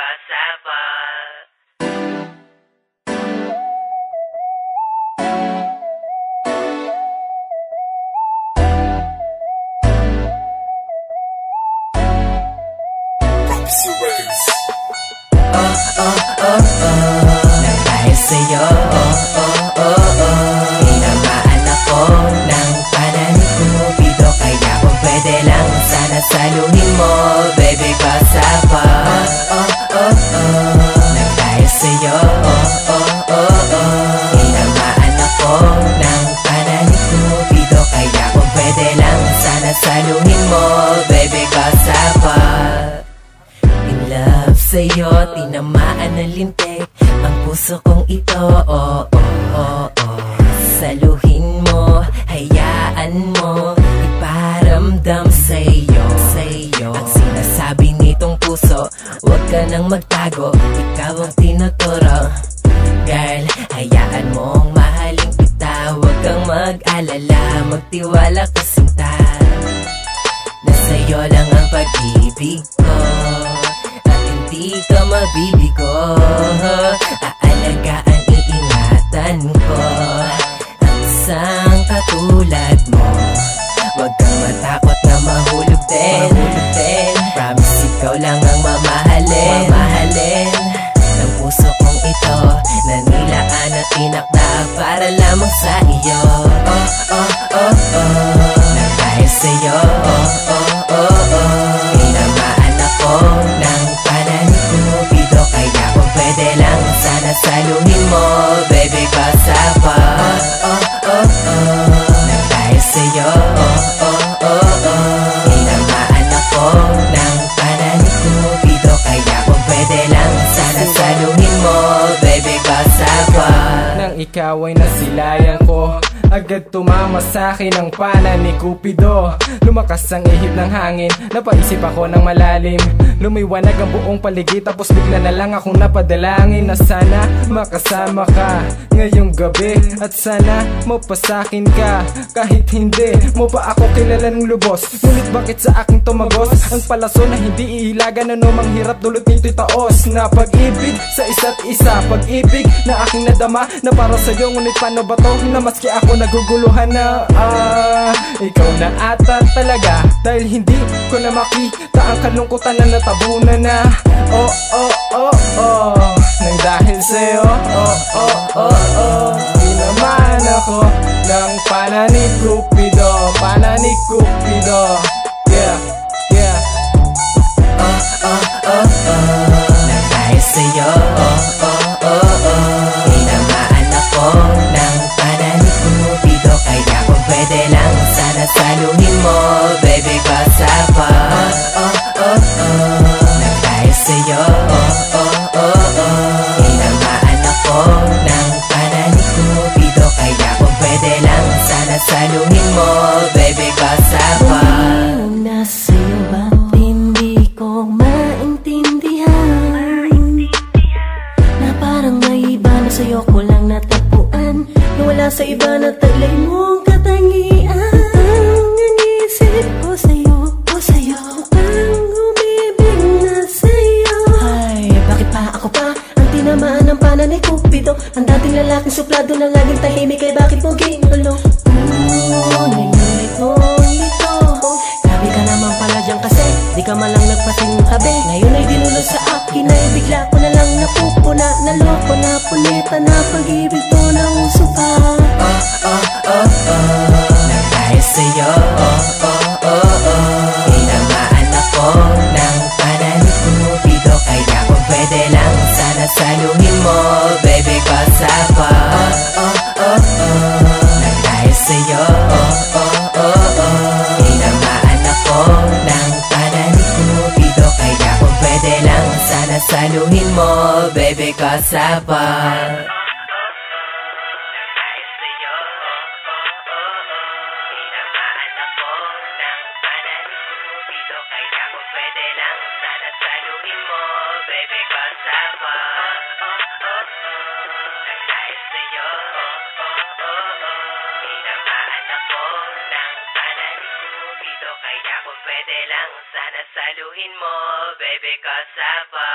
kasama. Nang dahil sa'yo, tinamaan ako ng pananig Cupido. Kaya kung pwede lang, sana saluhin mo, baby, kasama. Nang dahil sa'yo, tinamaan ako ng pananig Cupido. Kaya kung pwede lang, sana saluhin mo, baby, kasama. In love sa'yo, tinamaan ng lintik ang puso kong ito. Saluhin mo, hayaan mo, iparamdam sa'yo ang sinasabi nitong puso. Huwag ka nang magtago, ikaw ang tinuturo. Girl, hayaan mong mahalin kita. Huwag kang mag-alala, magtiwala ka sinta. Na sa'yo lang ang pag-ibig ko, di ka mabibigo. Aalagaan, iingatan ko ang isang katulad mo. Huwag kang matakot na mahulog din. Promise, ikaw lang ang mamahalin ng puso kong ito, na nilaan at tinakda para lamang sa iyo. Nang dahil sa'yo, tinamaan ako ng pananig Cupido. Kaya kung pwede lang, sana saluhin mo, baby, kasama. Nang dahil sa'yo, tinamaan ako ng pananig Cupido. Kaya kung pwede lang, sana saluhin mo, baby, kasama. Nang ikaw ay nasilayan ko, agad tumama sa'kin ang pana ni Cupido. Lumakas ang ihip ng hangin, napaisip ako ng malalim. Lumiwanag ang buong paligid, tapos bigla na lang akong napadalangin na sana makasama ka ngayong gabi. At sana mapasakin ka, kahit hindi mo pa ako kilala ng lubos. Ngunit bakit sa aking tumagos ang palaso na hindi ihilagan? Ano mang hirap dulot nito'y taos na pag-ibig sa isa't isa. Pag-ibig na aking nadama na para sa'yo. Ngunit paano ba to na maski ako naguguluhan na ikaw na ata talaga, dahil hindi ko na makita ang kalungkutan na natabunan na. Nang dahil sa'yo, tinamaan ako ng pananig Cupido. Yeah. Nang dahil sa'yo, tinamaan ako ng pananig Cupido. Kaya kung pwede lang, sana saluhin mo, baby, kasama. Nang dahil sa'yo, tinamaan ako ng pananig Cupido. Kaya kung pwede lang, sana saluhin mo, baby, kasama. Nasa iyo ba't hindi ko maintindihan? Na parang may iba na sa'yo ko lang natagpuan, na wala sa iba na taglay mong katangian. Ang isip ko sa'yo, mukhang umibig na sa'yo. Ay, bakit pa ako pa ang tinamaan ng pananig Cupido? Ang dating lalaking suplado na laging tahimik, ay bakit mo ginulo? Nainulit mong ito. Grabe ka naman pala dyan kasi di ka malang nagpating tabi. Ngayon ay dinulo sa akin, ay bigla ko na lang napupuna. Naloko na punita na pag-ibig ko na uso pa. Nang dahil sa'yo, tinamaan ako ng pananig Cupido. Kaya kung pwede lang, sana saluhin mo, baby, kasama. Nang dahil sa'yo, tinamaan ako ng pananig Cupido. Kaya kung pwede lang, sana saluhin mo, baby, kasama. Kaya kung pwede lang, sana saluhin mo, baby, kasama. Nang dahil sa'yo, tinamaan ako ng pananig Cupido. Kaya kung pwede lang, sana saluhin mo, baby, kasama.